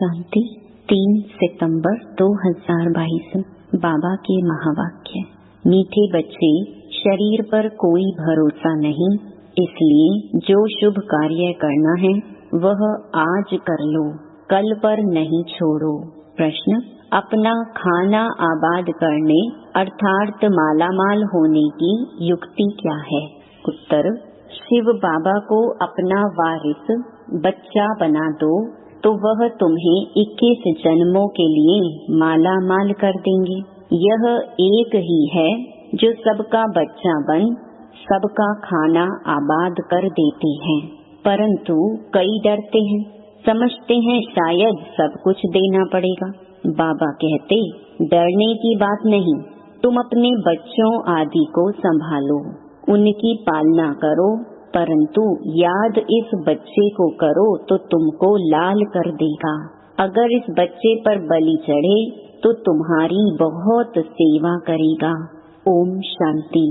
शांति 3 सितंबर 2022। बाबा के महावाक्य। मीठे बच्चे, शरीर पर कोई भरोसा नहीं, इसलिए जो शुभ कार्य करना है वह आज कर लो, कल पर नहीं छोड़ो। प्रश्न: अपना खाना आबाद करने अर्थात मालामाल होने की युक्ति क्या है? उत्तर: शिव बाबा को अपना वारिस बच्चा बना दो तो वह तुम्हें 21 जन्मों के लिए माला माल कर देंगे। यह एक ही है जो सबका बच्चा बन सबका खाना आबाद कर देते हैं, परंतु कई डरते हैं, समझते हैं शायद सब कुछ देना पड़ेगा। बाबा कहते, डरने की बात नहीं, तुम अपने बच्चों आदि को संभालो, उनकी पालना करो, परंतु याद इस बच्चे को करो तो तुमको लाल कर देगा। अगर इस बच्चे पर बलि चढ़े तो तुम्हारी बहुत सेवा करेगा। ओम शांति।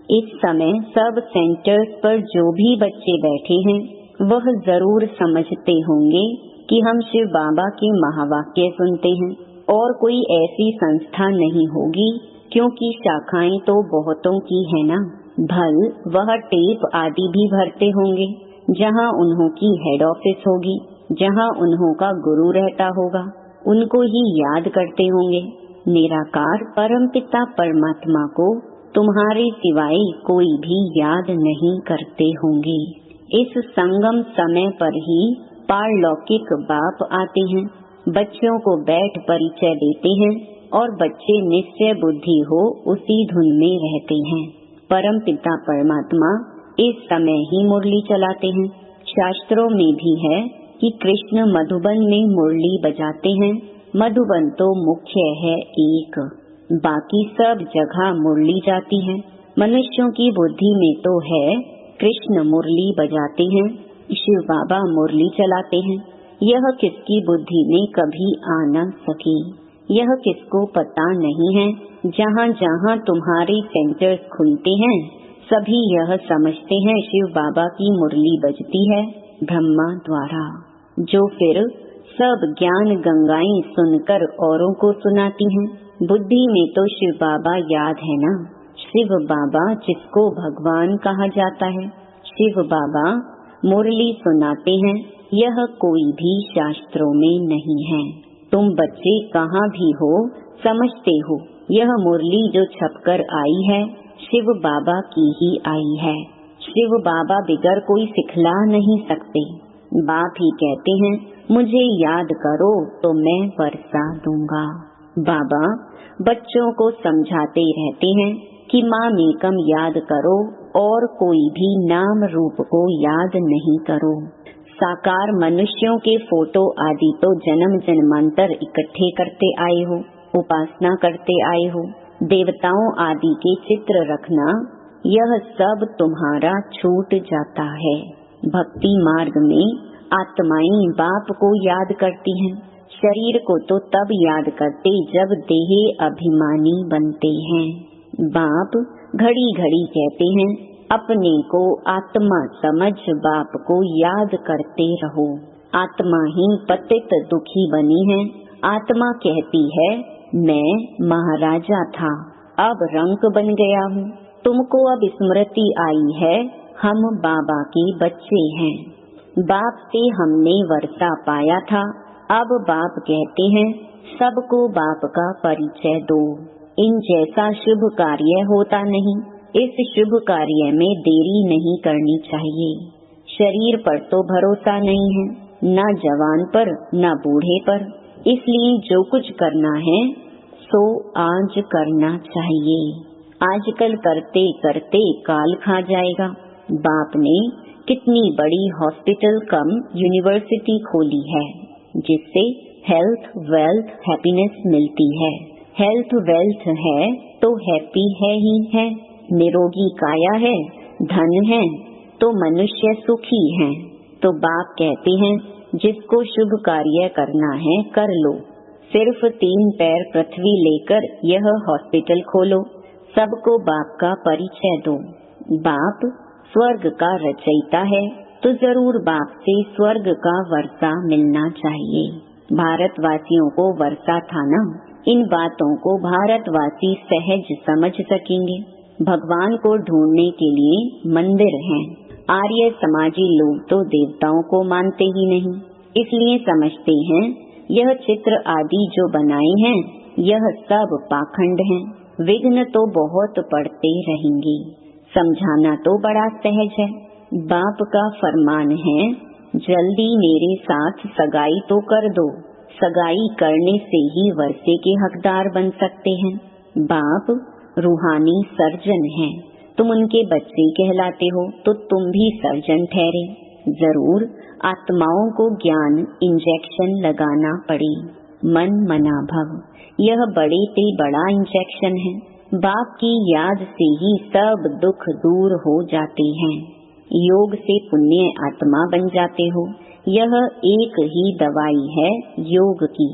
इस समय सब सेंटर्स पर जो भी बच्चे बैठे हैं वह जरूर समझते होंगे कि हम शिव बाबा के महावाक्य सुनते हैं और कोई ऐसी संस्था नहीं होगी, क्योंकि शाखाएं तो बहुतों की है ना। भल वह टेप आदि भी भरते होंगे, जहाँ उन्हों की हेड ऑफिस होगी, जहाँ उन्हों का गुरु रहता होगा, उनको ही याद करते होंगे। निराकार परमपिता परमात्मा को तुम्हारे सिवाय कोई भी याद नहीं करते होंगे। इस संगम समय पर ही पारलौकिक बाप आते हैं, बच्चों को बैठ परिचय देते हैं और बच्चे निश्चय बुद्धि हो उसी धुन में रहते हैं। परम पिता परमात्मा इस समय ही मुरली चलाते हैं। शास्त्रों में भी है कि कृष्ण मधुबन में मुरली बजाते हैं। मधुबन तो मुख्य है एक, बाकी सब जगह मुरली जाती है। मनुष्यों की बुद्धि में तो है कृष्ण मुरली बजाते हैं, शिव बाबा मुरली चलाते हैं। यह किसकी बुद्धि में कभी आ न सके, यह किसको पता नहीं है। जहाँ जहाँ तुम्हारे सेंटर्स खुलते हैं सभी यह समझते हैं शिव बाबा की मुरली बजती है ब्रह्मा द्वारा, जो फिर सब ज्ञान गंगाएं सुनकर औरों को सुनाती हैं। बुद्धि में तो शिव बाबा याद है ना। शिव बाबा जिसको भगवान कहा जाता है, शिव बाबा मुरली सुनाते हैं, यह कोई भी शास्त्रों में नहीं है। तुम बच्चे कहाँ भी हो समझते हो यह मुरली जो छपकर आई है शिव बाबा की ही आई है। शिव बाबा बिगर कोई सिखला नहीं सकते। बाप ही कहते हैं मुझे याद करो तो मैं वर्षा दूंगा। बाबा बच्चों को समझाते रहते हैं कि माँ मेकम याद करो और कोई भी नाम रूप को याद नहीं करो। साकार मनुष्यों के फोटो आदि तो जन्म जन्मांतर इकट्ठे करते आए हो, उपासना करते आए हो। देवताओं आदि के चित्र रखना यह सब तुम्हारा छूट जाता है। भक्ति मार्ग में आत्माएं बाप को याद करती हैं। शरीर को तो तब याद करते जब देह अभिमानी बनते हैं। बाप घड़ी घड़ी कहते हैं अपने को आत्मा समझ बाप को याद करते रहो। आत्मा ही पतित दुखी बनी है। आत्मा कहती है मैं महाराजा था, अब रंक बन गया हूँ। तुमको अब स्मृति आई है हम बाबा के बच्चे हैं। बाप से हमने वर्षा पाया था। अब बाप कहते हैं सबको बाप का परिचय दो। इन जैसा शुभ कार्य होता नहीं। इस शुभ कार्य में देरी नहीं करनी चाहिए। शरीर पर तो भरोसा नहीं है, न जवान पर न बूढ़े पर, इसलिए जो कुछ करना है सो आज करना चाहिए। आजकल करते करते काल खा जाएगा। बाप ने कितनी बड़ी हॉस्पिटल कम यूनिवर्सिटी खोली है, जिससे हेल्थ वेल्थ हैप्पीनेस मिलती है। हेल्थ वेल्थ है तो हैप्पी है ही है। निरोगी काया है, धन है तो मनुष्य सुखी है। तो बाप कहते हैं जिसको शुभ कार्य करना है कर लो। सिर्फ 3 पैर पृथ्वी लेकर यह हॉस्पिटल खोलो। सबको बाप का परिचय दो। बाप स्वर्ग का रचयिता है तो जरूर बाप से स्वर्ग का वर्षा मिलना चाहिए। भारतवासियों को वर्षा था ना। इन बातों को भारतवासी सहज समझ सकेंगे। भगवान को ढूंढने के लिए मंदिर हैं। आर्य समाजी लोग तो देवताओं को मानते ही नहीं, इसलिए समझते हैं यह चित्र आदि जो बनाए हैं यह सब पाखंड हैं। विघ्न तो बहुत पड़ते रहेंगे। समझाना तो बड़ा सहज है। बाप का फरमान है, जल्दी मेरे साथ सगाई तो कर दो। सगाई करने से ही वर्षे के हकदार बन सकते हैं। बाप रूहानी सर्जन हैं। तुम उनके बच्चे कहलाते हो तो तुम भी सर्जन ठहरे। जरूर आत्माओं को ज्ञान इंजेक्शन लगाना पड़े। मन मना भव, यह बड़े से बड़ा इंजेक्शन है। बाप की याद से ही सब दुख दूर हो जाते हैं। योग से पुण्य आत्मा बन जाते हो। यह एक ही दवाई है योग की।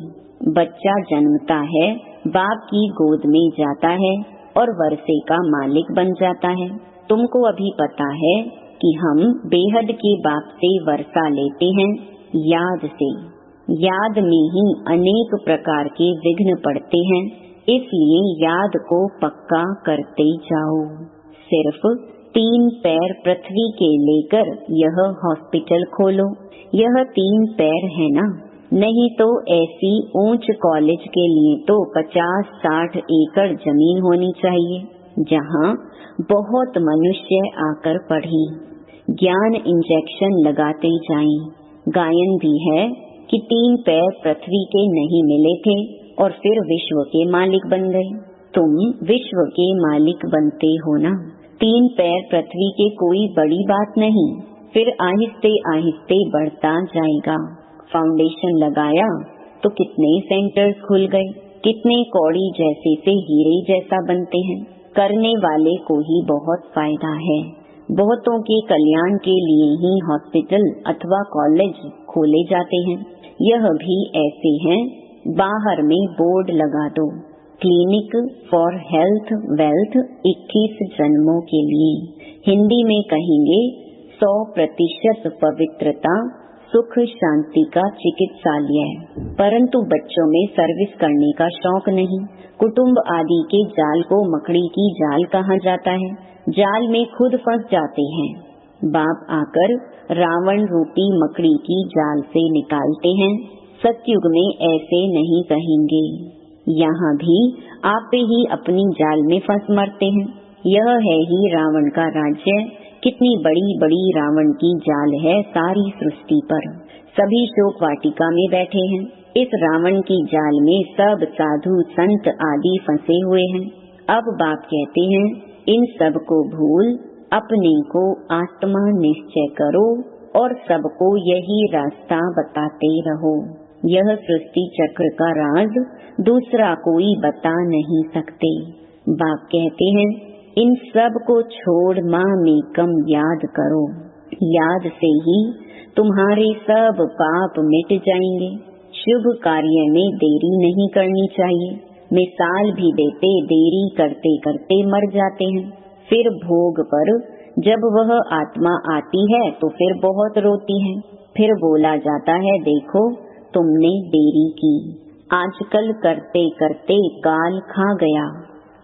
बच्चा जन्मता है, बाप की गोद में जाता है और वर्षे का मालिक बन जाता है। तुमको अभी पता है कि हम बेहद के बाप से वर्षा लेते हैं, याद से। याद में ही अनेक प्रकार के विघ्न पड़ते हैं, इसलिए याद को पक्का करते जाओ। सिर्फ 3 पैर पृथ्वी के लेकर यह हॉस्पिटल खोलो। यह 3 पैर है ना, नहीं तो ऐसी ऊंच कॉलेज के लिए तो 50-60 एकड़ जमीन होनी चाहिए, जहाँ बहुत मनुष्य आकर पढ़े। ज्ञान इंजेक्शन लगाते जाएं। गायन भी है कि 3 पैर पृथ्वी के नहीं मिले थे और फिर विश्व के मालिक बन गए। तुम विश्व के मालिक बनते हो ना। 3 पैर पृथ्वी के कोई बड़ी बात नहीं, फिर आहिस्ते आहिस्ते बढ़ता जाएगा। फाउंडेशन लगाया तो कितने सेंटर्स खुल गए, कितने कौड़ी जैसे से हीरे जैसा बनते हैं। करने वाले को ही बहुत फायदा है। बहुतों के कल्याण के लिए ही हॉस्पिटल अथवा कॉलेज खोले जाते हैं। यह भी ऐसे हैं, बाहर में बोर्ड लगा दो, क्लिनिक फॉर हेल्थ वेल्थ 21 जन्मों के लिए। हिंदी में कहेंगे 100% पवित्रता सुख शांति का चिकित्सालय। परंतु बच्चों में सर्विस करने का शौक नहीं। कुटुंब आदि के जाल को मकड़ी की जाल कहा जाता है। जाल में खुद फंस जाते हैं। बाप आकर रावण रूपी मकड़ी की जाल से निकालते हैं। सतयुग में ऐसे नहीं कहेंगे। यहाँ भी आप ही अपनी जाल में फंस मरते हैं। यह है ही रावण का राज्य। कितनी बड़ी बड़ी रावण की जाल है सारी सृष्टि पर। सभी शोक वाटिका में बैठे हैं। इस रावण की जाल में सब साधु संत आदि फंसे हुए हैं। अब बाप कहते हैं, इन सब को भूल अपने को आत्मा निश्चय करो और सबको यही रास्ता बताते रहो। यह सृष्टि चक्र का राज दूसरा कोई बता नहीं सकते। बाप कहते हैं, इन सब को छोड़ माँ में कम याद करो। याद से ही तुम्हारे सब पाप मिट जाएंगे। शुभ कार्य में देरी नहीं करनी चाहिए। मिसाल भी देते देरी करते करते मर जाते हैं। फिर भोग पर जब वह आत्मा आती है तो फिर बहुत रोती है। फिर बोला जाता है, देखो तुमने देरी की। आजकल करते करते काल खा गया,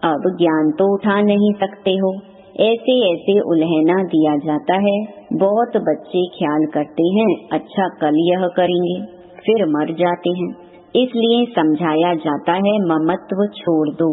अब ज्ञान तो उठा नहीं सकते हो। ऐसे ऐसे उल्हना दिया जाता है। बहुत बच्चे ख्याल करते हैं, अच्छा कल यह करेंगे, फिर मर जाते हैं। इसलिए समझाया जाता है, ममत्व छोड़ दो।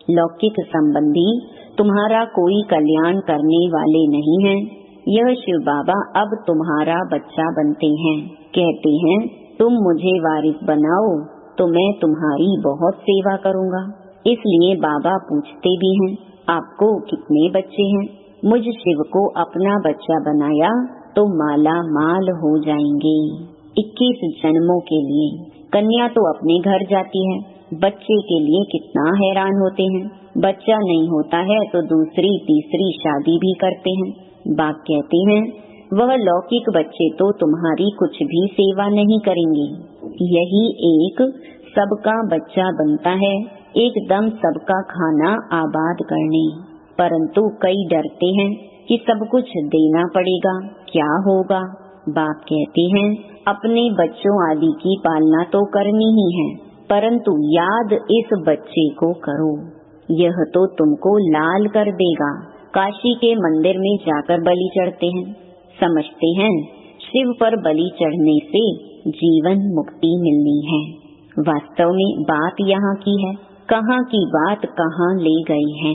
लौकिक संबंधी तुम्हारा कोई कल्याण करने वाले नहीं हैं। यह शिव बाबा अब तुम्हारा बच्चा बनते हैं। कहते हैं, तुम मुझे वारिस बनाओ तो मैं तुम्हारी बहुत सेवा करूँगा। इसलिए बाबा पूछते भी हैं, आपको कितने बच्चे हैं? मुझ शिव को अपना बच्चा बनाया तो माला माल हो जाएंगे 21 जन्मों के लिए। कन्या तो अपने घर जाती है, बच्चे के लिए कितना हैरान होते हैं। बच्चा नहीं होता है तो दूसरी तीसरी शादी भी करते हैं। बाप कहते हैं, वह लौकिक बच्चे तो तुम्हारी कुछ भी सेवा नहीं करेंगे। यही एक सबका बच्चा बनता है, एकदम सबका खाना आबाद करने। परंतु कई डरते हैं कि सब कुछ देना पड़ेगा, क्या होगा। बाप कहते हैं अपने बच्चों आदि की पालना तो करनी ही है, परंतु याद इस बच्चे को करो, यह तो तुमको लाल कर देगा। काशी के मंदिर में जाकर बलि चढ़ते हैं, समझते हैं शिव पर बलि चढ़ने से जीवन मुक्ति मिलनी है। वास्तव में बात यहाँ की है, कहाँ की बात कहाँ ले गई है।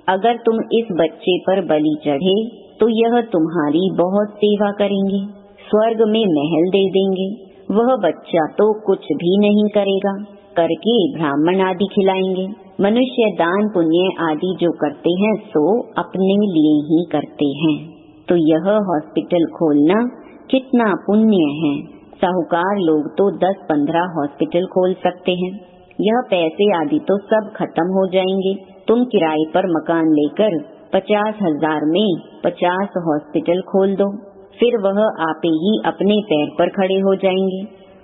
अगर तुम इस बच्चे पर बलि चढ़े तो यह तुम्हारी बहुत सेवा करेंगे, स्वर्ग में महल दे देंगे। वह बच्चा तो कुछ भी नहीं करेगा, करके ब्राह्मण आदि खिलाएंगे। मनुष्य दान पुण्य आदि जो करते हैं सो अपने लिए ही करते हैं। तो यह हॉस्पिटल खोलना कितना पुण्य है। साहूकार लोग तो 10-15 हॉस्पिटल खोल सकते हैं। यह पैसे आदि तो सब खत्म हो जाएंगे। तुम किराए पर मकान लेकर 50,000 में 50 हॉस्पिटल खोल दो, फिर वह आपे ही अपने पैर पर खड़े हो जाएंगे।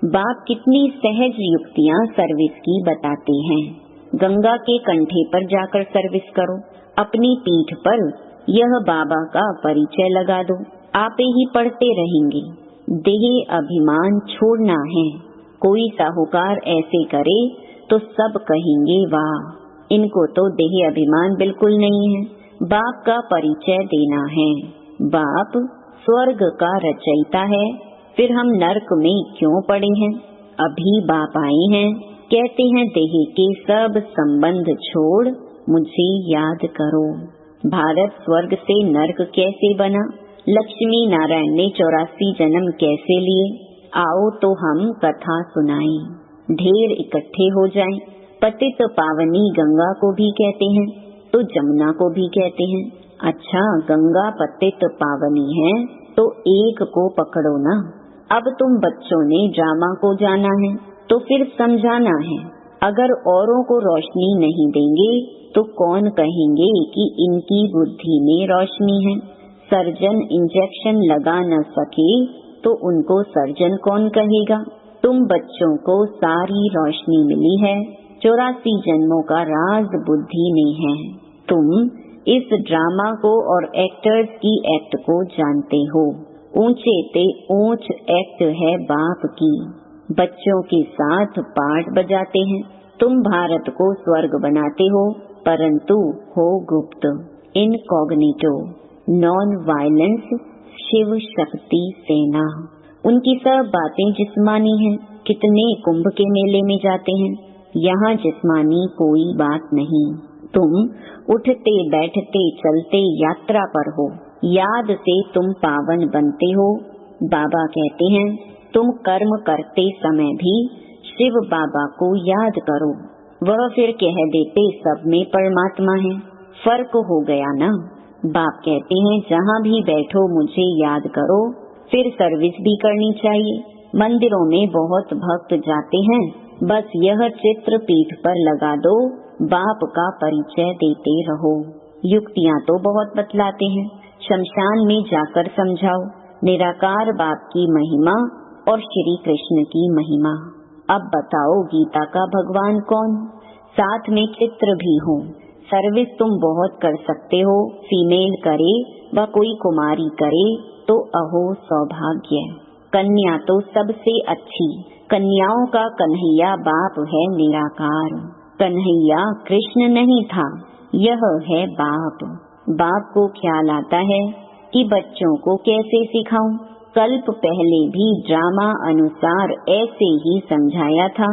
बाप कितनी सहज युक्तियाँ सर्विस की बताते हैं। गंगा के कंठे पर जाकर सर्विस करो, अपनी पीठ पर यह बाबा का परिचय लगा दो, आपे ही पढ़ते रहेंगे। देह अभिमान छोड़ना है। कोई साहूकार ऐसे करे तो सब कहेंगे वाह, इनको तो देह अभिमान बिल्कुल नहीं है। बाप का परिचय देना है। बाप स्वर्ग का रचयिता है, फिर हम नरक में क्यों पड़े हैं। अभी बाप आए हैं, कहते हैं देह के सब संबंध छोड़ मुझे याद करो। भारत स्वर्ग से नरक कैसे बना, लक्ष्मी नारायण ने 84 जन्म कैसे लिए, आओ तो हम कथा सुनाएं। ढेर इकट्ठे हो जाएं। पतित पावनी गंगा को भी कहते हैं तो जमुना को भी कहते हैं। अच्छा, गंगा पतित पावनी है तो एक को पकड़ो ना। अब तुम बच्चों ने ड्रामा को जाना है तो फिर समझाना है। अगर औरों को रोशनी नहीं देंगे तो कौन कहेंगे कि इनकी बुद्धि में रोशनी है। सर्जन इंजेक्शन लगा न सके तो उनको सर्जन कौन कहेगा। तुम बच्चों को सारी रोशनी मिली है, 84 जन्मों का राज बुद्धि में है। तुम इस ड्रामा को और एक्टर्स की एक्ट को जानते हो। ऊंचे ते ऊंच एक्ट है बाप की। बच्चों के साथ पाठ बजाते हैं। तुम भारत को स्वर्ग बनाते हो, परंतु हो गुप्त, incognito. Non violence Shiv Shakti सेना। उनकी सब बातें जिस्मानी हैं। कितने कुंभ के मेले में जाते हैं, यहाँ जिस्मानी कोई बात नहीं। तुम उठते बैठते चलते यात्रा पर हो, याद से तुम पावन बनते हो। बाबा कहते हैं तुम कर्म करते समय भी शिव बाबा को याद करो। वह फिर कह देते सब में परमात्मा है। फर्क हो गया ना। बाप कहते हैं जहाँ भी बैठो मुझे याद करो। फिर सर्विस भी करनी चाहिए। मंदिरों में बहुत भक्त जाते हैं, बस यह चित्र पीठ पर लगा दो, बाप का परिचय देते रहो। युक्तियाँ तो बहुत बतलाते हैं, शमशान में जाकर समझाओ निराकार बाप की महिमा और श्री कृष्ण की महिमा। अब बताओ गीता का भगवान कौन। साथ में चित्र भी हो। सर्विस तुम बहुत कर सकते हो, फीमेल करे व कोई कुमारी करे तो अहो सौभाग्य। कन्या तो सबसे अच्छी। कन्याओं का कन्हैया बाप है निराकार। कन्हैया कृष्ण नहीं था, यह है बाप। बाप को ख्याल आता है कि बच्चों को कैसे सिखाऊं। कल्प पहले भी ड्रामा अनुसार ऐसे ही समझाया था,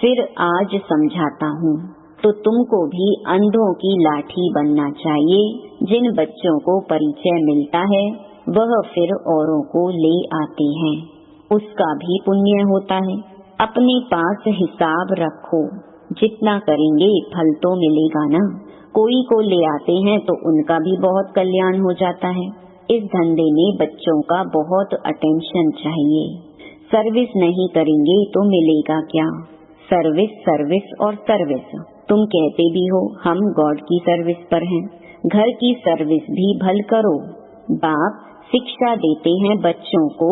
फिर आज समझाता हूँ। तो तुमको भी अंधों की लाठी बनना चाहिए। जिन बच्चों को परिचय मिलता है वह फिर औरों को ले आते हैं, उसका भी पुण्य होता है। अपने पास हिसाब रखो, जितना करेंगे फल तो मिलेगा ना। कोई को ले आते हैं तो उनका भी बहुत कल्याण हो जाता है। इस धंधे में बच्चों का बहुत अटेंशन चाहिए। सर्विस नहीं करेंगे तो मिलेगा क्या। सर्विस सर्विस और सर्विस। तुम कहते भी हो हम गॉड की सर्विस पर हैं, घर की सर्विस भी भल करो। बाप शिक्षा देते हैं बच्चों को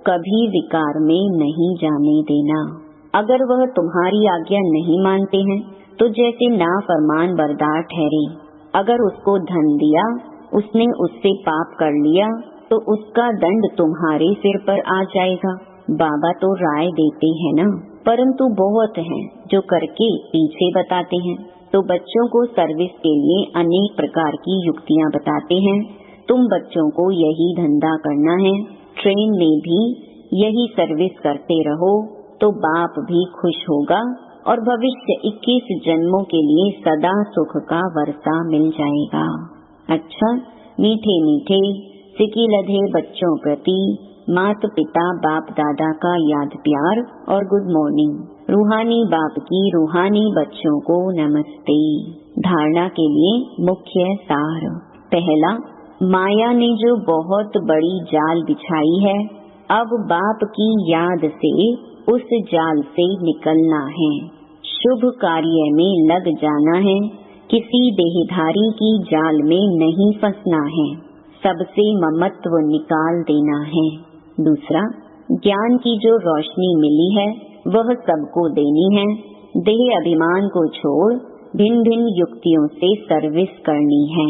कभी विकार में नहीं जाने देना। अगर वह तुम्हारी आज्ञा नहीं मानते हैं तो जैसे नाफरमान बरदार ठहरे। अगर उसको धन दिया, उसने उससे पाप कर लिया तो उसका दंड तुम्हारे सिर पर आ जाएगा। बाबा तो राय देते हैं ना, परंतु बहुत हैं जो करके पीछे बताते हैं। तो बच्चों को सर्विस के लिए अनेक प्रकार की युक्तियाँ बताते हैं। तुम बच्चों को यही धंधा करना है, ट्रेन में भी यही सर्विस करते रहो तो बाप भी खुश होगा और भविष्य 21 जन्मों के लिए सदा सुख का वर्षा मिल जाएगा। अच्छा, मीठे मीठे सिकिलधे बच्चों प्रति माता पिता बाप दादा का याद प्यार और गुड मॉर्निंग। रूहानी बाप की रूहानी बच्चों को नमस्ते। धारणा के लिए मुख्य सार। पहला, माया ने जो बहुत बड़ी जाल बिछाई है, अब बाप की याद से उस जाल से निकलना है। शुभ कार्य में लग जाना है, किसी देहधारी की जाल में नहीं फंसना है। सबसे ममत्व निकाल देना है। दूसरा, ज्ञान की जो रोशनी मिली है वह सबको देनी है। देह अभिमान को छोड़ भिन्न भिन्न युक्तियों से सर्विस करनी है।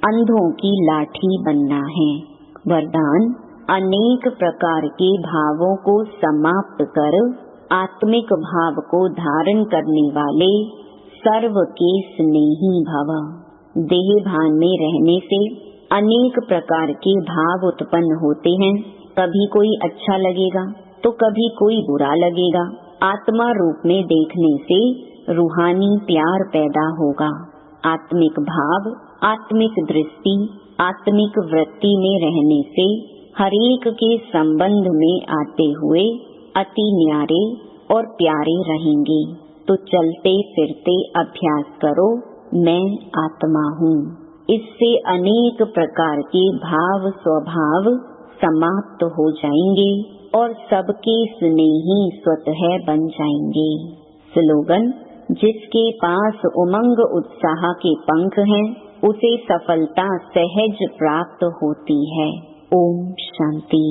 अंधों की लाठी बनना है। वरदान, अनेक प्रकार के भावों को समाप्त कर आत्मिक भाव को धारण करने वाले सर्व के स्नेही भव। देह भान में रहने से अनेक प्रकार के भाव उत्पन्न होते हैं। कभी कोई अच्छा लगेगा तो कभी कोई बुरा लगेगा। आत्मा रूप में देखने से रूहानी प्यार पैदा होगा। आत्मिक भाव, आत्मिक दृष्टि, आत्मिक वृत्ति में रहने से हरेक के संबंध में आते हुए अति न्यारे और प्यारे रहेंगे। तो चलते फिरते अभ्यास करो, मैं आत्मा हूँ। इससे अनेक प्रकार के भाव स्वभाव समाप्त हो जाएंगे और सबके स्नेही स्वतः बन जाएंगे। स्लोगन, जिसके पास उमंग उत्साह के पंख हैं, उसे सफलता सहज प्राप्त होती है। ओम शांति।